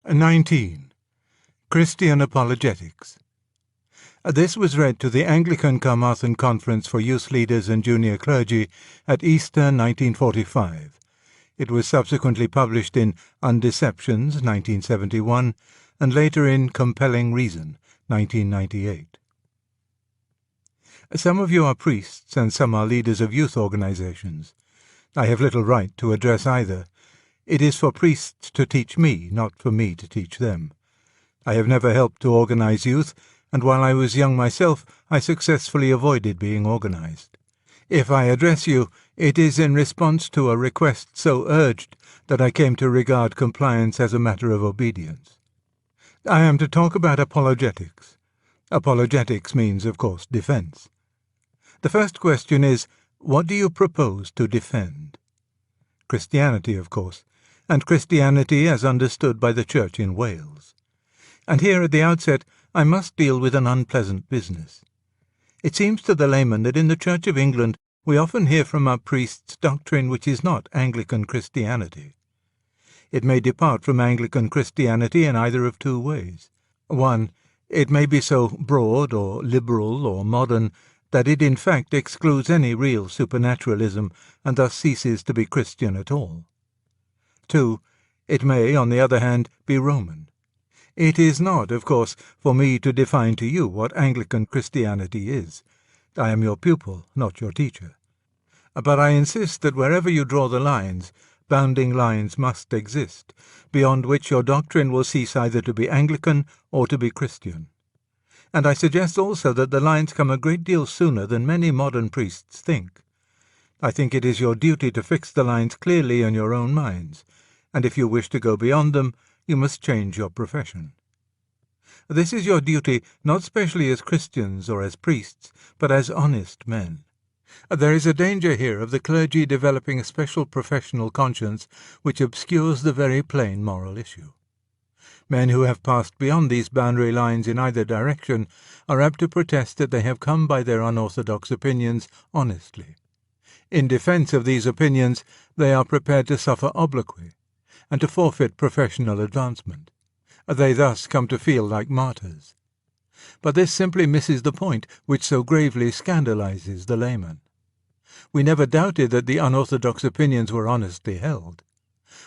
19. Christian Apologetics. This was read to the Anglican Carmarthen Conference for Youth Leaders and Junior Clergy at Easter 1945. It was subsequently published in Undeceptions 1971 and later in Compelling Reason 1998. Some of you are priests and some are leaders of youth organizations. I have little right to address either. It is for priests to teach me, not for me to teach them. I have never helped to organize youth, and while I was young myself, I successfully avoided being organized. If I address you, it is in response to a request so urged that I came to regard compliance as a matter of obedience. I am to talk about apologetics. Apologetics means, of course, defense. The first question is, what do you propose to defend? Christianity, of course, and Christianity as understood by the Church in Wales. And here at the outset I must deal with an unpleasant business. It seems to the layman that in the Church of England we often hear from our priests doctrine which is not Anglican Christianity. It may depart from Anglican Christianity in either of two ways. One, it may be so broad or liberal or modern that it in fact excludes any real supernaturalism and thus ceases to be Christian at all. 2. It may, on the other hand, be Roman. It is not, of course, for me to define to you what Anglican Christianity is. I am your pupil, not your teacher. But I insist that wherever you draw the lines, bounding lines must exist, beyond which your doctrine will cease either to be Anglican or to be Christian. And I suggest also that the lines come a great deal sooner than many modern priests think. I think it is your duty to fix the lines clearly in your own minds, and if you wish to go beyond them, you must change your profession. This is your duty not specially as Christians or as priests, but as honest men. There is a danger here of the clergy developing a special professional conscience which obscures the very plain moral issue. Men who have passed beyond these boundary lines in either direction are apt to protest that they have come by their unorthodox opinions honestly. In defense of these opinions, they are prepared to suffer obloquy and to forfeit professional advancement. They thus come to feel like martyrs. But this simply misses the point which so gravely scandalizes the layman. We never doubted that the unorthodox opinions were honestly held.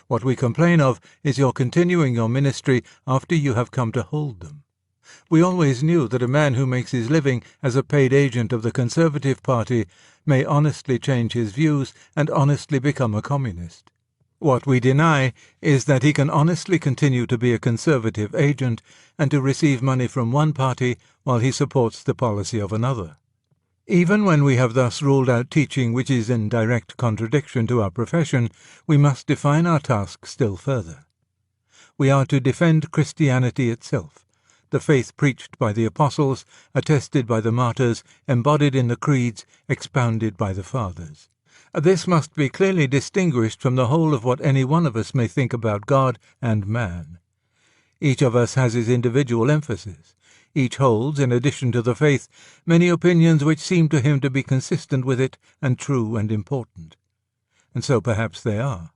What we complain of is your continuing your ministry after you have come to hold them. We always knew that a man who makes his living as a paid agent of the Conservative Party may honestly change his views and honestly become a communist. What we deny is that he can honestly continue to be a Conservative agent and to receive money from one party while he supports the policy of another. Even when we have thus ruled out teaching which is in direct contradiction to our profession, we must define our task still further. We are to defend Christianity itself, the faith preached by the apostles, attested by the martyrs, embodied in the creeds, expounded by the fathers. This must be clearly distinguished from the whole of what any one of us may think about God and man. Each of us has his individual emphasis. Each holds, in addition to the faith, many opinions which seem to him to be consistent with it and true and important. And so perhaps they are.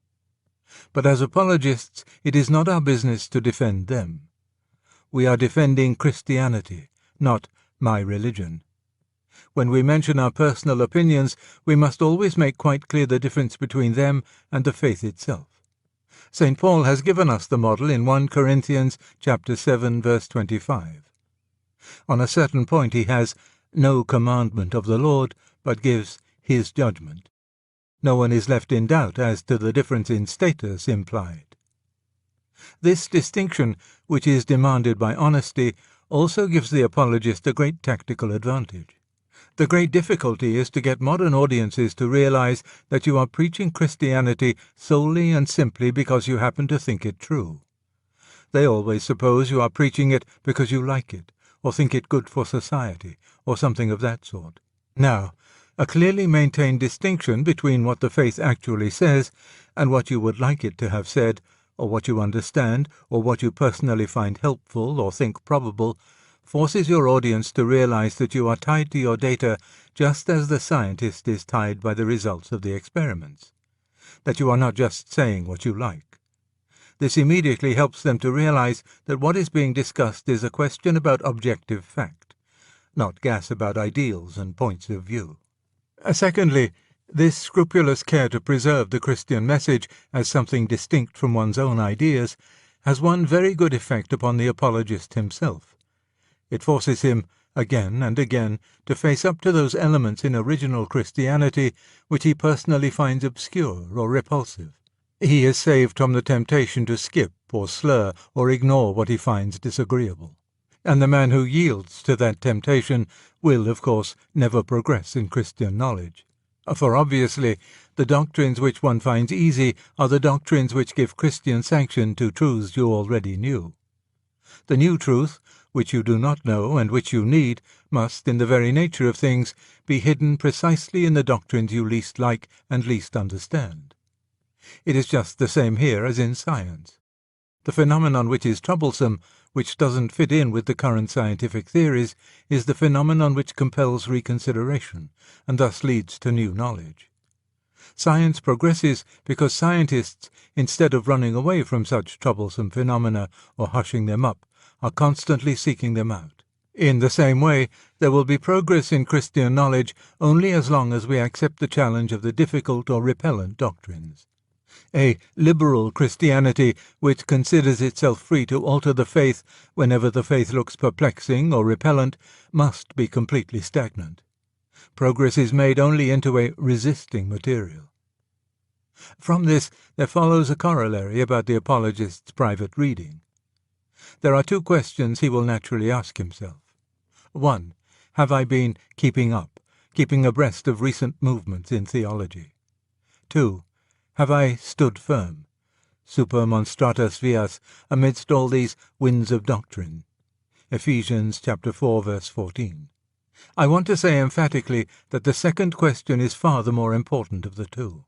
But as apologists, it is not our business to defend them. We are defending Christianity, not my religion. When we mention our personal opinions, we must always make quite clear the difference between them and the faith itself. St. Paul has given us the model in 1 Corinthians chapter 7, verse 25. On a certain point he has no commandment of the Lord, but gives his judgment. No one is left in doubt as to the difference in status implied. This distinction, which is demanded by honesty, also gives the apologist a great tactical advantage. The great difficulty is to get modern audiences to realize that you are preaching Christianity solely and simply because you happen to think it true. They always suppose you are preaching it because you like it, or think it good for society, or something of that sort. Now, a clearly maintained distinction between what the faith actually says and what you would like it to have said, or what you understand, or what you personally find helpful or think probable, forces your audience to realize that you are tied to your data just as the scientist is tied by the results of the experiments, that you are not just saying what you like. This immediately helps them to realize that what is being discussed is a question about objective fact, not gas about ideals and points of view. Secondly, this scrupulous care to preserve the Christian message as something distinct from one's own ideas has one very good effect upon the apologist himself. It forces him, again and again, to face up to those elements in original Christianity which he personally finds obscure or repulsive. He is saved from the temptation to skip or slur or ignore what he finds disagreeable. And the man who yields to that temptation will, of course, never progress in Christian knowledge. For obviously, the doctrines which one finds easy are the doctrines which give Christian sanction to truths you already knew. The new truth, which you do not know and which you need, must, in the very nature of things, be hidden precisely in the doctrines you least like and least understand. It is just the same here as in science. The phenomenon which is troublesome, which doesn't fit in with the current scientific theories, is the phenomenon which compels reconsideration, and thus leads to new knowledge. Science progresses because scientists, instead of running away from such troublesome phenomena or hushing them up, are constantly seeking them out. In the same way, there will be progress in Christian knowledge only as long as we accept the challenge of the difficult or repellent doctrines. A liberal Christianity, which considers itself free to alter the faith whenever the faith looks perplexing or repellent, must be completely stagnant. Progress is made only into a resisting material. From this, there follows a corollary about the apologist's private reading. There are two questions he will naturally ask himself. 1. Have I been keeping abreast of recent movements in theology? 2. Have I stood firm, super monstratus vias, amidst all these winds of doctrine? Ephesians chapter 4, verse 14. I want to say emphatically that the second question is far the more important of the two.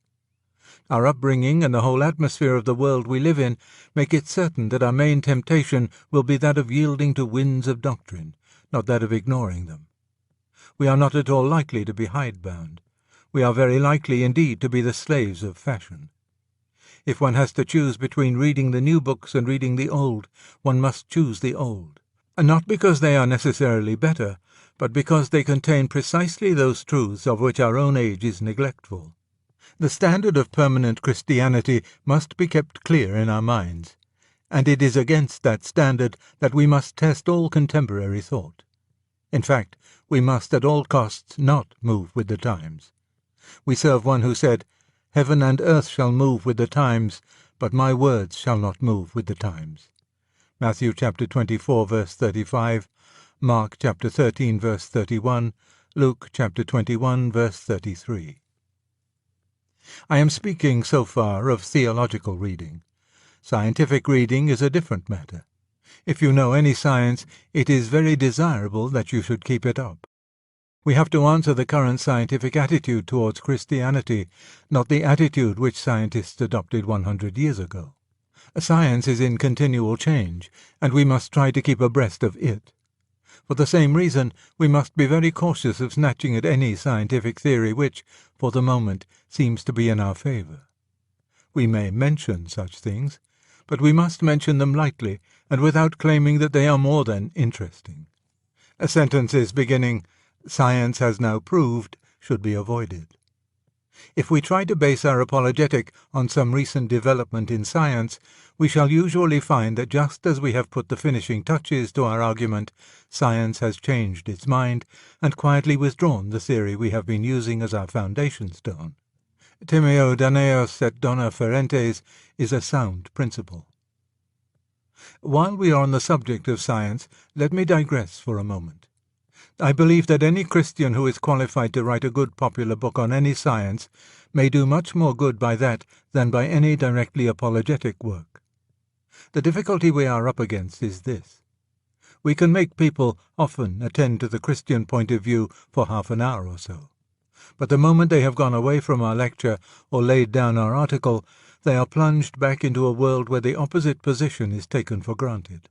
Our upbringing and the whole atmosphere of the world we live in make it certain that our main temptation will be that of yielding to winds of doctrine, not that of ignoring them. We are not at all likely to be hidebound. We are very likely indeed to be the slaves of fashion. If one has to choose between reading the new books and reading the old, one must choose the old. And not because they are necessarily better, but because they contain precisely those truths of which our own age is neglectful. The standard of permanent Christianity must be kept clear in our minds, and it is against that standard that we must test all contemporary thought. In fact, we must at all costs not move with the times. We serve one who said, "Heaven and earth shall move with the times, but my words shall not move with the times." Matthew chapter 24, verse 35, Mark chapter 13, verse 31, Luke chapter 21, verse 33. I am speaking so far of theological reading. Scientific reading is a different matter. If you know any science, it is very desirable that you should keep it up. We have to answer the current scientific attitude towards Christianity, not the attitude which scientists adopted 100 years ago. Science is in continual change, and we must try to keep abreast of it. For the same reason, we must be very cautious of snatching at any scientific theory which, for the moment, seems to be in our favour. We may mention such things, but we must mention them lightly and without claiming that they are more than interesting. Sentences beginning, "Science has now proved," should be avoided. If we try to base our apologetic on some recent development in science, we shall usually find that just as we have put the finishing touches to our argument, science has changed its mind and quietly withdrawn the theory we have been using as our foundation stone. Timeo Danaos et dona ferentes is a sound principle. While we are on the subject of science, let me digress for a moment. I believe that any Christian who is qualified to write a good popular book on any science may do much more good by that than by any directly apologetic work. The difficulty we are up against is this. We can make people often attend to the Christian point of view for half an hour or so. But the moment they have gone away from our lecture or laid down our article, they are plunged back into a world where the opposite position is taken for granted.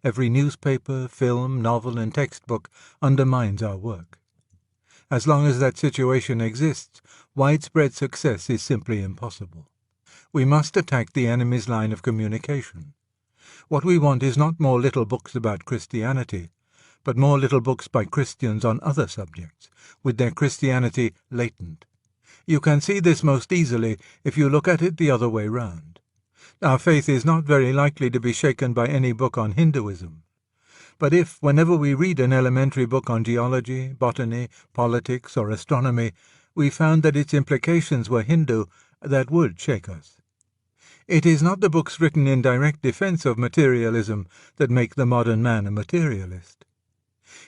Every newspaper, film, novel, and textbook undermines our work. As long as that situation exists, widespread success is simply impossible. We must attack the enemy's line of communication. What we want is not more little books about Christianity, but more little books by Christians on other subjects, with their Christianity latent. You can see this most easily if you look at it the other way round. Our faith is not very likely to be shaken by any book on Hinduism. But if, whenever we read an elementary book on geology, botany, politics, or astronomy, we found that its implications were Hindu, that would shake us. It is not the books written in direct defense of materialism that make the modern man a materialist.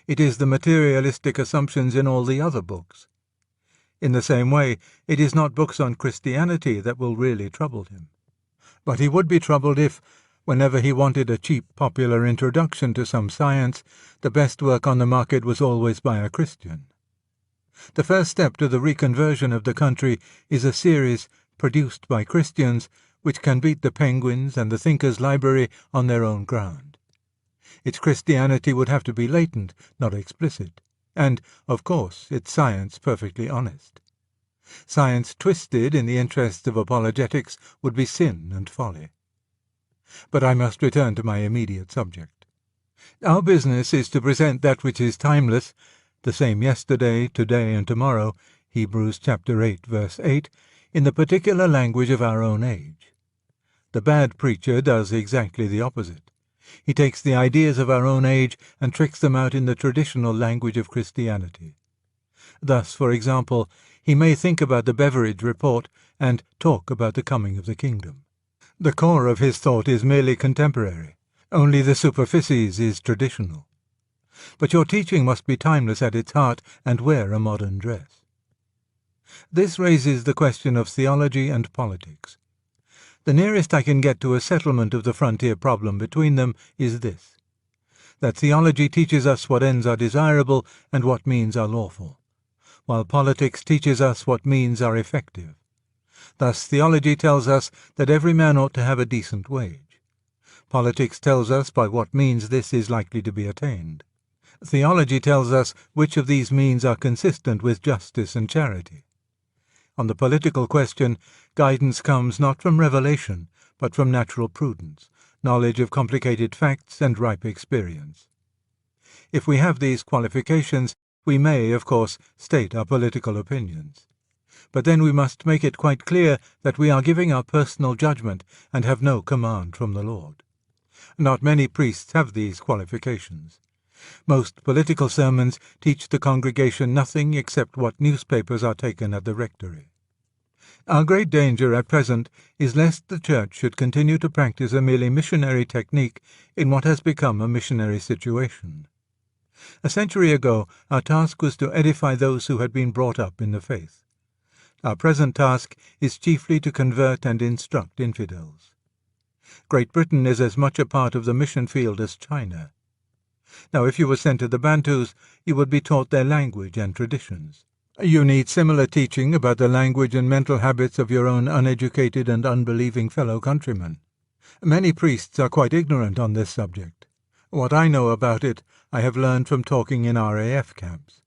It is the materialistic assumptions in all the other books. In the same way, it is not books on Christianity that will really trouble him. But he would be troubled if, whenever he wanted a cheap popular introduction to some science, the best work on the market was always by a Christian. The first step to the reconversion of the country is a series produced by Christians which can beat the Penguins and the Thinkers' Library on their own ground. Its Christianity would have to be latent, not explicit, and, of course, its science perfectly honest. Science twisted in the interests of apologetics would be sin and folly. But I must return to my immediate subject. Our business is to present that which is timeless, the same yesterday, today, and tomorrow, Hebrews chapter 8, verse 8, in the particular language of our own age. The bad preacher does exactly the opposite. He takes the ideas of our own age and tricks them out in the traditional language of Christianity. Thus, for example, he may think about the Beveridge Report and talk about the coming of the kingdom. The core of his thought is merely contemporary. Only the superficies is traditional. But your teaching must be timeless at its heart and wear a modern dress. This raises the question of theology and politics. The nearest I can get to a settlement of the frontier problem between them is this: that theology teaches us what ends are desirable and what means are lawful, while politics teaches us what means are effective. Thus theology tells us that every man ought to have a decent wage. Politics tells us by what means this is likely to be attained. Theology tells us which of these means are consistent with justice and charity. On the political question, guidance comes not from revelation, but from natural prudence, knowledge of complicated facts, and ripe experience. If we have these qualifications, we may, of course, state our political opinions. But then we must make it quite clear that we are giving our personal judgment and have no command from the Lord. Not many priests have these qualifications. Most political sermons teach the congregation nothing except what newspapers are taken at the rectory. Our great danger at present is lest the Church should continue to practice a merely missionary technique in what has become a missionary situation. A century ago, our task was to edify those who had been brought up in the faith. Our present task is chiefly to convert and instruct infidels. Great Britain is as much a part of the mission field as China. Now, if you were sent to the Bantus, you would be taught their language and traditions. You need similar teaching about the language and mental habits of your own uneducated and unbelieving fellow countrymen. Many priests are quite ignorant on this subject. What I know about it, I have learned from talking in RAF camps.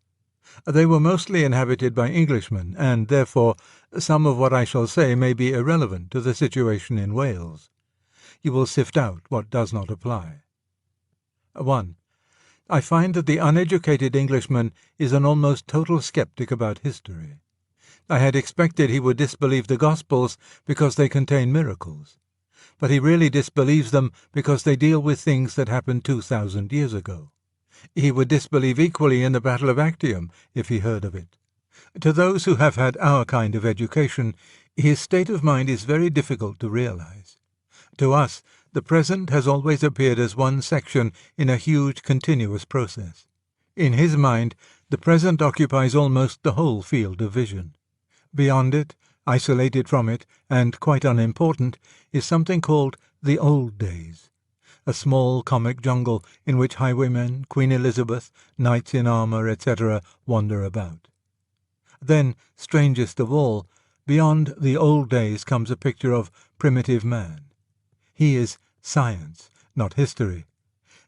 They were mostly inhabited by Englishmen, and, therefore, some of what I shall say may be irrelevant to the situation in Wales. You will sift out what does not apply. 1. I find that the uneducated Englishman is an almost total skeptic about history. I had expected he would disbelieve the Gospels because they contain miracles, but he really disbelieves them because they deal with things that happened 2,000 years ago. He would disbelieve equally in the Battle of Actium if he heard of it. To those who have had our kind of education, his state of mind is very difficult to realize. To us, the present has always appeared as one section in a huge continuous process. In his mind, the present occupies almost the whole field of vision. Beyond it, isolated from it, and quite unimportant, is something called the old days, a small comic jungle in which highwaymen, Queen Elizabeth, knights in armour, etc. wander about. Then, strangest of all, beyond the old days comes a picture of primitive man. He is science, not history,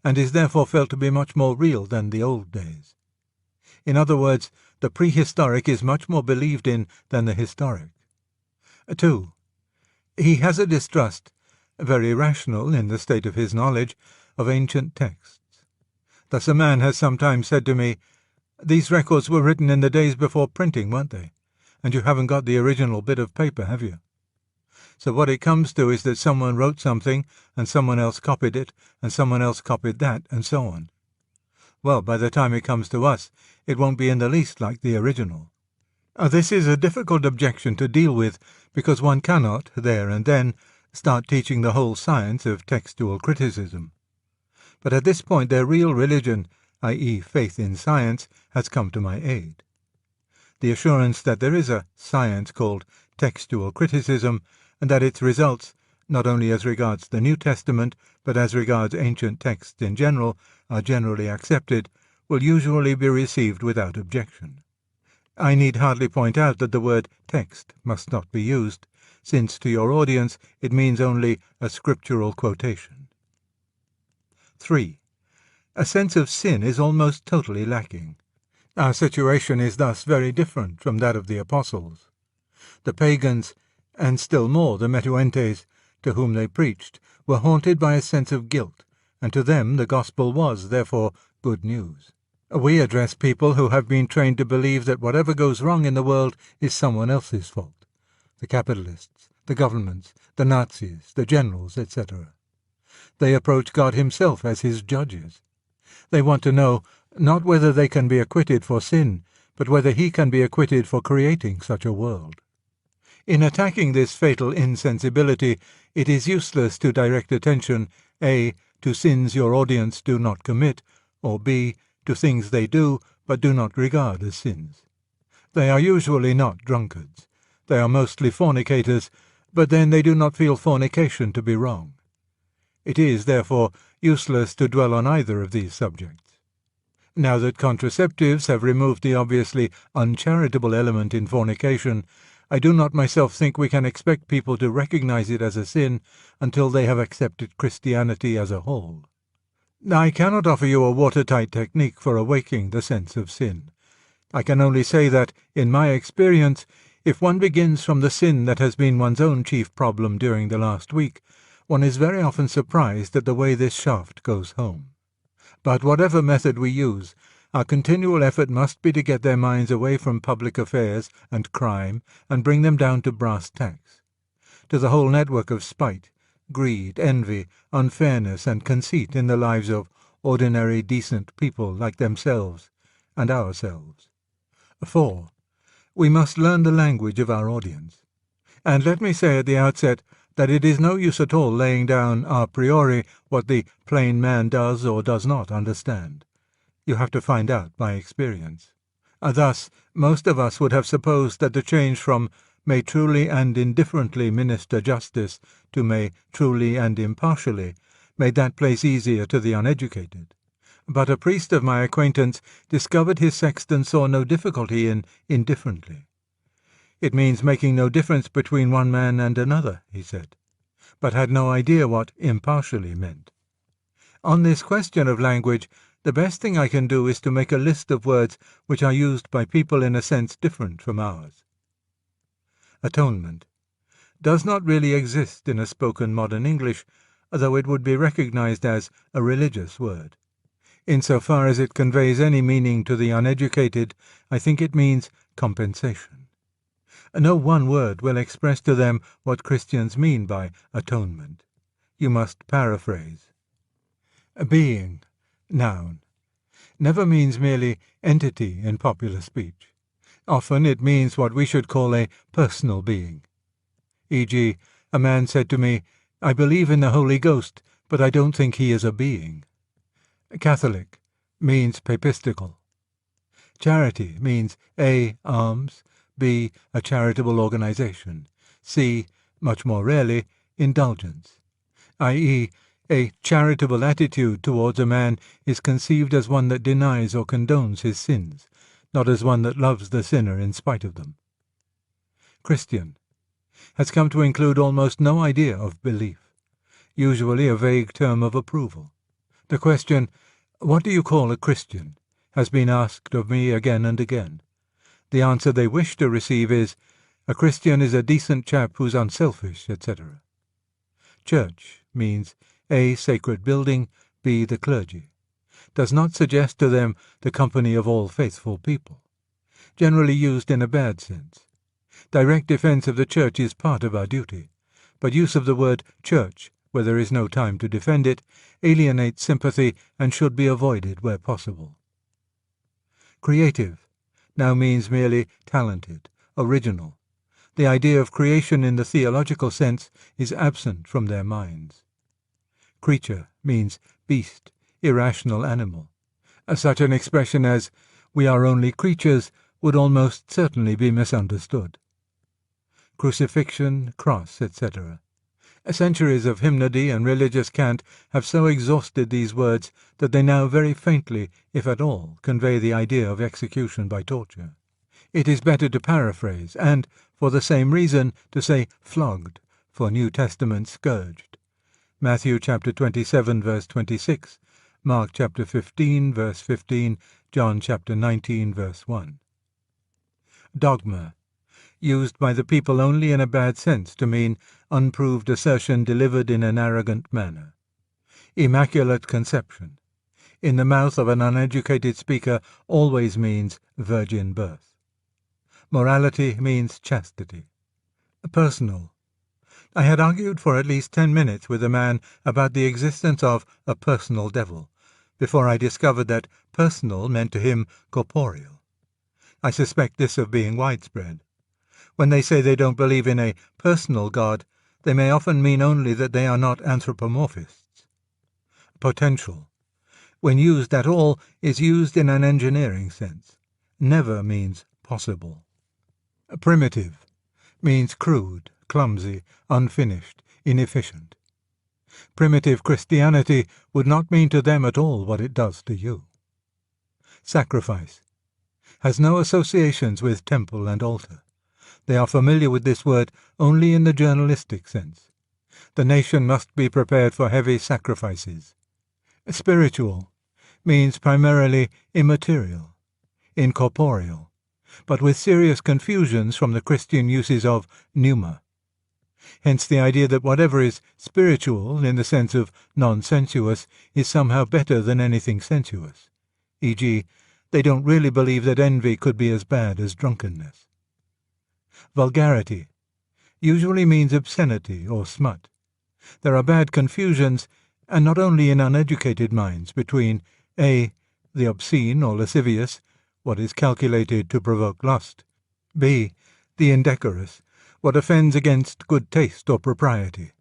and is therefore felt to be much more real than the old days. In other words, the prehistoric is much more believed in than the historic. 2. He has a distrust, very rational in the state of his knowledge, of ancient texts. Thus a man has sometimes said to me, "These records were written in the days before printing, weren't they? And you haven't got the original bit of paper, have you?" So what it comes to is that someone wrote something, and someone else copied it, and someone else copied that, and so on. Well, by the time it comes to us, it won't be in the least like the original. This is a difficult objection to deal with, because one cannot, there and then, start teaching the whole science of textual criticism. But at this point their real religion, i.e. faith in science, has come to my aid. The assurance that there is a science called textual criticism, and that its results, not only as regards the New Testament, but as regards ancient texts in general, are generally accepted, will usually be received without objection. I need hardly point out that the word text must not be used, since to your audience it means only a scriptural quotation. 3. A sense of sin is almost totally lacking. Our situation is thus very different from that of the apostles. The pagans, and still more the Metuentes, to whom they preached, were haunted by a sense of guilt, and to them the gospel was, therefore, good news. We address people who have been trained to believe that whatever goes wrong in the world is someone else's fault. The capitalists, the governments, the Nazis, the generals, etc. They approach God himself as his judges. They want to know not whether they can be acquitted for sin, but whether he can be acquitted for creating such a world. In attacking this fatal insensibility, it is useless to direct attention, A, to sins your audience do not commit, or B, to things they do but do not regard as sins. They are usually not drunkards. They are mostly fornicators, but then they do not feel fornication to be wrong. It is, therefore, useless to dwell on either of these subjects. Now that contraceptives have removed the obviously uncharitable element in fornication, I do not myself think we can expect people to recognize it as a sin until they have accepted Christianity as a whole. I cannot offer you a watertight technique for awaking the sense of sin. I can only say that, in my experience, if one begins from the sin that has been one's own chief problem during the last week, one is very often surprised at the way this shaft goes home. But whatever method we use, our continual effort must be to get their minds away from public affairs and crime and bring them down to brass tacks, to the whole network of spite, greed, envy, unfairness, and conceit in the lives of ordinary, decent people like themselves and ourselves. 4. We must learn the language of our audience. And let me say at the outset that it is no use at all laying down a priori what the plain man does or does not understand. You have to find out by experience. Thus, most of us would have supposed that the change from "may truly and indifferently minister justice" to "may truly and impartially" made that place easier to the uneducated. But a priest of my acquaintance discovered his sexton saw no difficulty in "indifferently." It means making no difference between one man and another, he said, but had no idea what "impartially" meant. On this question of language, the best thing I can do is to make a list of words which are used by people in a sense different from ours. Atonement does not really exist in a spoken modern English, though it would be recognized as a religious word. Insofar as it conveys any meaning to the uneducated, I think it means compensation. No one word will express to them what Christians mean by atonement. You must paraphrase. Being, noun, never means merely entity in popular speech. Often it means what we should call a personal being. E.g., a man said to me, "I believe in the Holy Ghost, but I don't think he is a being." Catholic means papistical. Charity means A. alms, B. a charitable organization, C. much more rarely, indulgence, i.e., a charitable attitude towards a man is conceived as one that denies or condones his sins, not as one that loves the sinner in spite of them. Christian has come to include almost no idea of belief, usually a vague term of approval. The question, "What do you call a Christian?" has been asked of me again and again. The answer they wish to receive is, A Christian is a decent chap who's unselfish, etc. Church means A. Sacred building, B. The clergy. Does not suggest to them the company of all faithful people. Generally used in a bad sense. Direct defence of the Church is part of our duty, but use of the word church, where there is no time to defend it, alienates sympathy and should be avoided where possible. Creative now means merely talented, original. The idea of creation in the theological sense is absent from their minds. Creature means beast, irrational animal. Such an expression as, "we are only creatures," would almost certainly be misunderstood. Crucifixion, cross, etc. Centuries of hymnody and religious cant have so exhausted these words that they now very faintly, if at all, convey the idea of execution by torture. It is better to paraphrase, and, for the same reason, to say flogged, for New Testament scourged. Matthew chapter 27, verse 26, Mark chapter 15, verse 15, John chapter 19, verse 1. Dogma, used by the people only in a bad sense to mean unproved assertion delivered in an arrogant manner. Immaculate conception, in the mouth of an uneducated speaker, always means virgin birth. Morality means chastity. Personal. I had argued for at least 10 minutes with a man about the existence of a personal devil, before I discovered that personal meant to him corporeal. I suspect this of being widespread. When they say they don't believe in a personal God, they may often mean only that they are not anthropomorphists. Potential, when used at all, is used in an engineering sense. Never means possible. Primitive means crude, clumsy, unfinished, inefficient. Primitive Christianity would not mean to them at all what it does to you. Sacrifice has no associations with temple and altar. They are familiar with this word only in the journalistic sense. The nation must be prepared for heavy sacrifices. Spiritual means primarily immaterial, incorporeal, but with serious confusions from the Christian uses of pneuma. Hence the idea that whatever is spiritual, in the sense of non-sensuous, is somehow better than anything sensuous. E.g., they don't really believe that envy could be as bad as drunkenness. Vulgarity usually means obscenity or smut. There are bad confusions, and not only in uneducated minds, between A. the obscene or lascivious, what is calculated to provoke lust, B. the indecorous, what offends against good taste or propriety,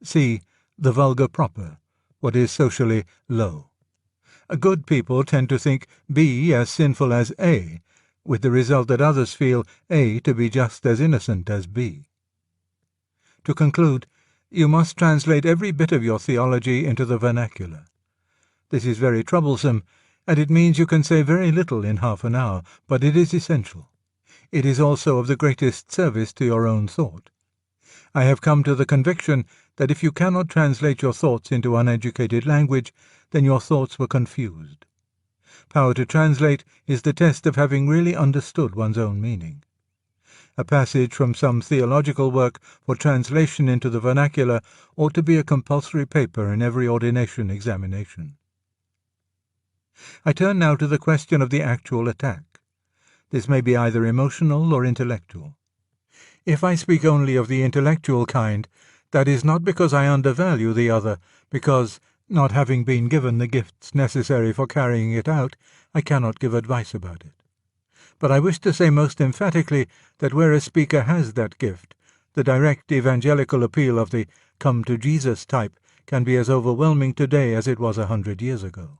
C. the vulgar proper, what is socially low. Good people tend to think B as sinful as A, with the result that others feel A to be just as innocent as B. To conclude, you must translate every bit of your theology into the vernacular. This is very troublesome, and it means you can say very little in half an hour, but it is essential. It is also of the greatest service to your own thought. I have come to the conviction that if you cannot translate your thoughts into uneducated language, then your thoughts were confused. Power to translate is the test of having really understood one's own meaning. A passage from some theological work for translation into the vernacular ought to be a compulsory paper in every ordination examination. I turn now to the question of the actual attack. This may be either emotional or intellectual. If I speak only of the intellectual kind, that is not because I undervalue the other, because, not having been given the gifts necessary for carrying it out, I cannot give advice about it. But I wish to say most emphatically that where a speaker has that gift, the direct evangelical appeal of the "come to Jesus" type can be as overwhelming today as it was 100 years ago.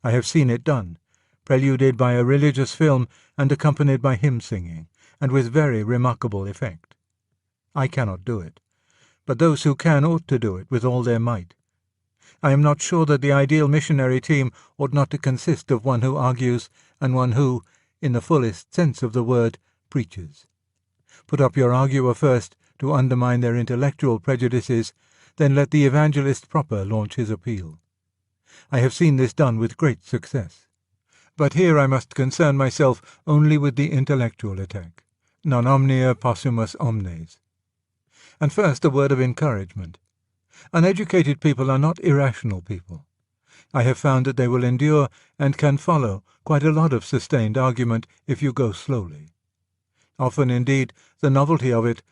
I have seen it done, preluded by a religious film and accompanied by hymn singing, and with very remarkable effect. I cannot do it, but those who can ought to do it with all their might. I am not sure that the ideal missionary team ought not to consist of one who argues and one who, in the fullest sense of the word, preaches. Put up your arguer first to undermine their intellectual prejudices, then let the evangelist proper launch his appeal. I have seen this done with great success. But here I must concern myself only with the intellectual attack. non omnia possumus omnes. And first, a word of encouragement. Uneducated people are not irrational people. I have found that they will endure and can follow quite a lot of sustained argument if you go slowly. Often, indeed, the novelty of it,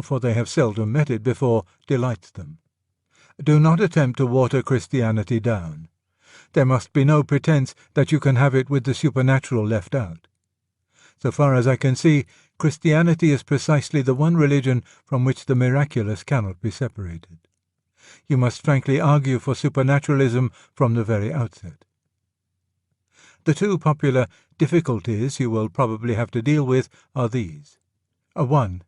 for they have seldom met it before, delights them. Do not attempt to water Christianity down. There must be no pretense that you can have it with the supernatural left out. So far as I can see, Christianity is precisely the one religion from which the miraculous cannot be separated. You must frankly argue for supernaturalism from the very outset. The two popular difficulties you will probably have to deal with are these. 1.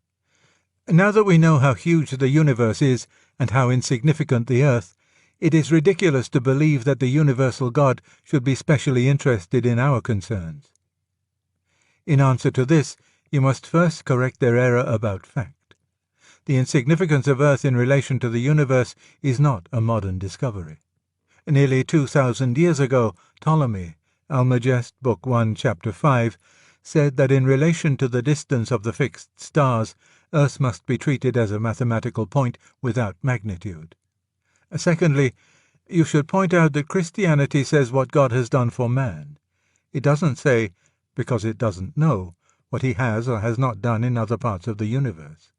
Now that we know how huge the universe is and how insignificant the earth, it is ridiculous to believe that the universal God should be specially interested in our concerns. In answer to this, you must first correct their error about fact. The insignificance of Earth in relation to the universe is not a modern discovery. Nearly 2,000 years ago, Ptolemy, Almagest, Book 1, Chapter 5, said that in relation to the distance of the fixed stars, Earth must be treated as a mathematical point without magnitude. Secondly, you should point out that Christianity says what God has done for man. It doesn't say, because it doesn't know, what he has or has not done in other parts of the universe.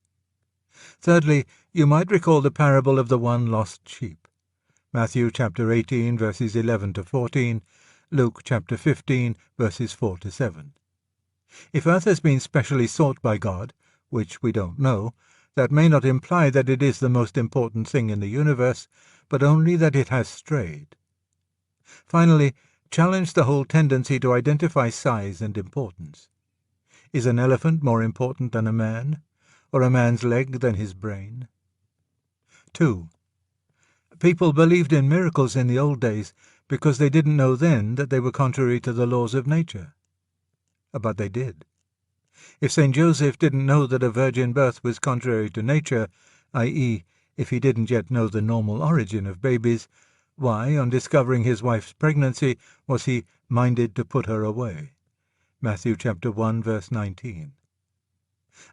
Thirdly, you might recall the parable of the one lost sheep. Matthew chapter 18, verses 11 to 14, Luke chapter 15, verses 4 to 7. If Earth has been specially sought by God, which we don't know, that may not imply that it is the most important thing in the universe, but only that it has strayed. Finally, challenge the whole tendency to identify size and importance. Is an elephant more important than a man, or a man's leg than his brain? 2. People believed in miracles in the old days because they didn't know then that they were contrary to the laws of nature. But they did. If St. Joseph didn't know that a virgin birth was contrary to nature, i.e., if he didn't yet know the normal origin of babies, why, on discovering his wife's pregnancy, was he minded to put her away? Matthew chapter 1, verse 19.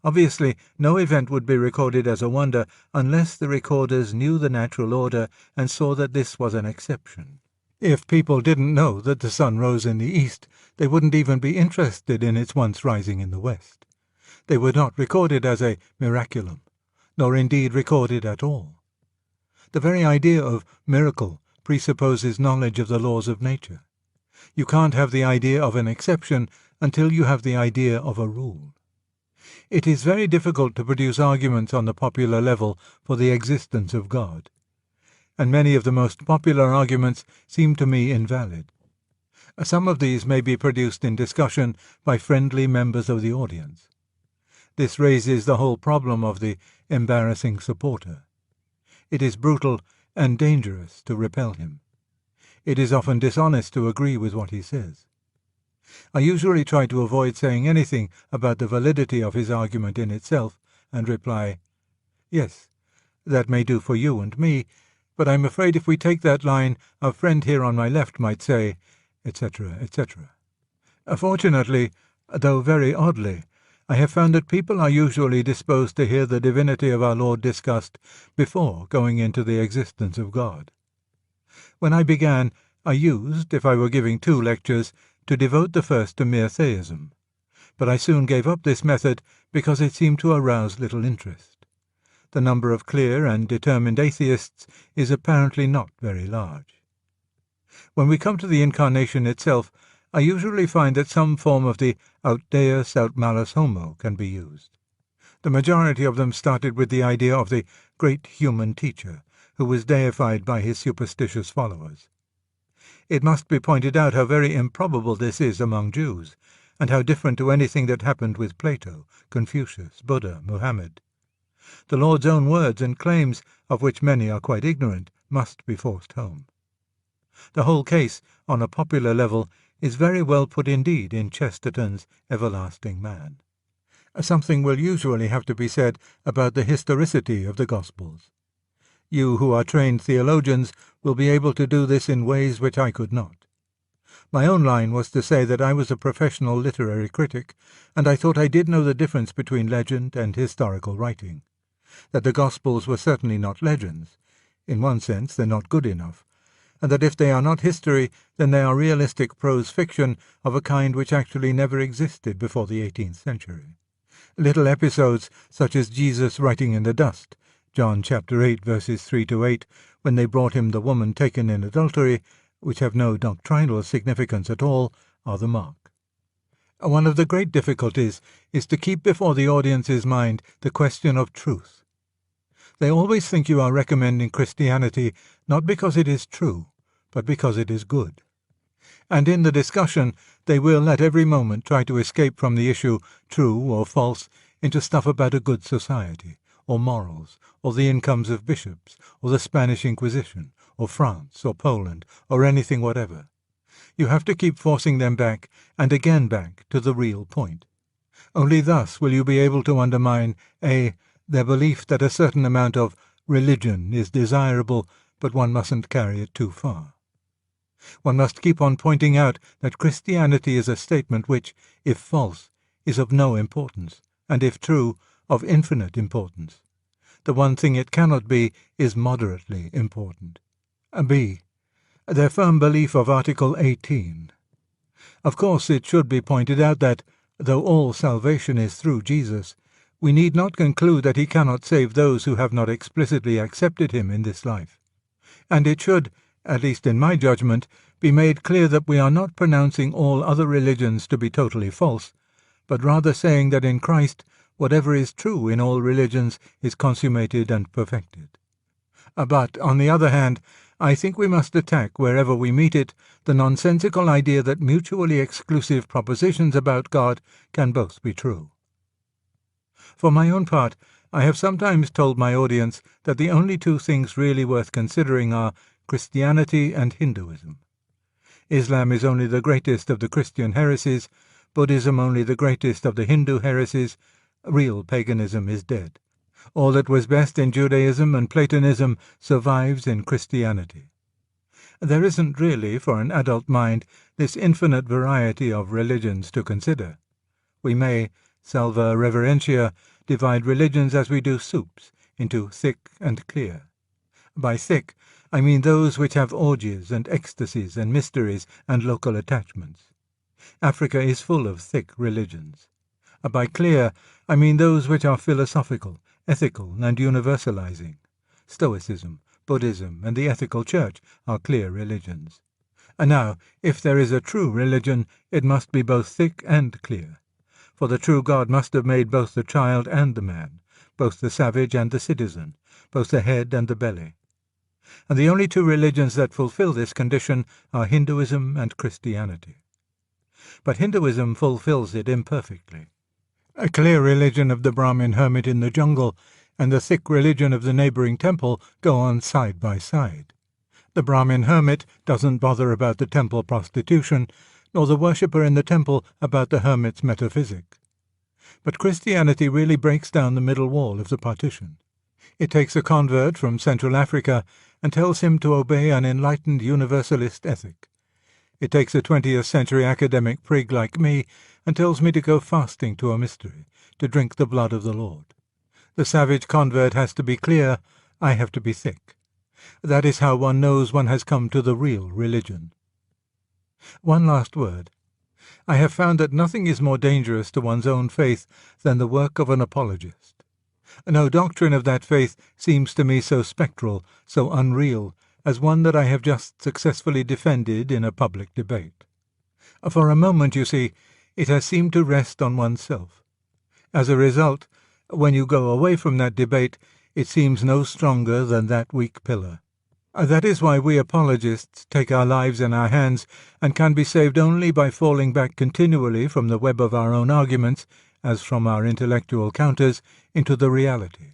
Obviously, no event would be recorded as a wonder unless the recorders knew the natural order and saw that this was an exception. If people didn't know that the sun rose in the east, they wouldn't even be interested in its once rising in the west. They would not record it as a miraculum, nor indeed record it at all. The very idea of miracle presupposes knowledge of the laws of nature. You can't have the idea of an exception until you have the idea of a rule. It is very difficult to produce arguments on the popular level for the existence of God, and many of the most popular arguments seem to me invalid. Some of these may be produced in discussion by friendly members of the audience. This raises the whole problem of the embarrassing supporter. It is brutal and dangerous to repel him. It is often dishonest to agree with what he says. I usually try to avoid saying anything about the validity of his argument in itself, and reply, "Yes, that may do for you and me, but I'm afraid if we take that line, our friend here on my left might say," etc., etc. Fortunately, though very oddly, I have found that people are usually disposed to hear the divinity of our Lord discussed before going into the existence of God. When I began, I used, if I were giving 2 lectures, to devote the first to mere theism, but I soon gave up this method because it seemed to arouse little interest. The number of clear and determined atheists is apparently not very large. When we come to the incarnation itself, I usually find that some form of the aut deus aut malus homo can be used. The majority of them started with the idea of the great human teacher, who was deified by his superstitious followers. It must be pointed out how very improbable this is among Jews, and how different to anything that happened with Plato, Confucius, Buddha, Muhammad. The Lord's own words and claims, of which many are quite ignorant, must be forced home. The whole case, on a popular level, is very well put indeed in Chesterton's Everlasting Man. Something will usually have to be said about the historicity of the Gospels. You who are trained theologians will be able to do this in ways which I could not. My own line was to say that I was a professional literary critic, and I thought I did know the difference between legend and historical writing. That the Gospels were certainly not legends. In one sense, they're not good enough. And that if they are not history, then they are realistic prose fiction of a kind which actually never existed before the 18th century. Little episodes such as Jesus writing in the dust, John chapter 8 verses 3 to 8, when they brought him the woman taken in adultery, which have no doctrinal significance at all, are the mark. One of the great difficulties is to keep before the audience's mind the question of truth. They always think you are recommending Christianity not because it is true, but because it is good. And in the discussion, they will at every moment try to escape from the issue, true or false, into stuff about a good society, or morals, or the incomes of bishops, or the Spanish Inquisition, or France, or Poland, or anything whatever. You have to keep forcing them back, and again back, to the real point. Only thus will you be able to undermine a. Their belief that a certain amount of religion is desirable, but one mustn't carry it too far. One must keep on pointing out that Christianity is a statement which, if false, is of no importance, and if true, of infinite importance. The one thing it cannot be is moderately important. B. Their firm belief of Article 18. Of course, it should be pointed out that, though all salvation is through Jesus, we need not conclude that he cannot save those who have not explicitly accepted him in this life. And it should, at least in my judgment, be made clear that we are not pronouncing all other religions to be totally false, but rather saying that in Christ whatever is true in all religions is consummated and perfected. But, on the other hand, I think we must attack, wherever we meet it, the nonsensical idea that mutually exclusive propositions about God can both be true. For my own part, I have sometimes told my audience that the only two things really worth considering are Christianity and Hinduism. Islam is only the greatest of the Christian heresies, Buddhism only the greatest of the Hindu heresies, real paganism is dead. All that was best in Judaism and Platonism survives in Christianity. There isn't really, for an adult mind, this infinite variety of religions to consider. We may, salva reverentia, divide religions as we do soups, into thick and clear. By thick, I mean those which have orgies and ecstasies and mysteries and local attachments. Africa is full of thick religions. By clear, I mean those which are philosophical, ethical, and universalizing. Stoicism, Buddhism, and the ethical church are clear religions. And now, if there is a true religion, it must be both thick and clear. For the true God must have made both the child and the man, both the savage and the citizen, both the head and the belly. And the only two religions that fulfill this condition are Hinduism and Christianity. But Hinduism fulfills it imperfectly. A clear religion of the Brahmin hermit in the jungle and the thick religion of the neighboring temple go on side by side. The Brahmin hermit doesn't bother about the temple prostitution, nor the worshipper in the temple about the hermit's metaphysic. But Christianity really breaks down the middle wall of the partition. It takes a convert from Central Africa and tells him to obey an enlightened universalist ethic. It takes a 20th century academic prig like me and tells me to go fasting to a mystery, to drink the blood of the Lord. The savage convert has to be clear, I have to be thick. That is how one knows one has come to the real religion. One last word. I have found that nothing is more dangerous to one's own faith than the work of an apologist. No doctrine of that faith seems to me so spectral, so unreal, as one that I have just successfully defended in a public debate. For a moment, you see, it has seemed to rest on oneself. As a result, when you go away from that debate, it seems no stronger than that weak pillar. That is why we apologists take our lives in our hands and can be saved only by falling back continually from the web of our own arguments, as from our intellectual counters, into the reality,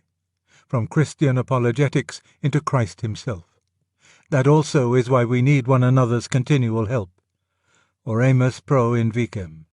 from Christian apologetics into Christ himself. That also is why we need one another's continual help. Oremus pro invicem.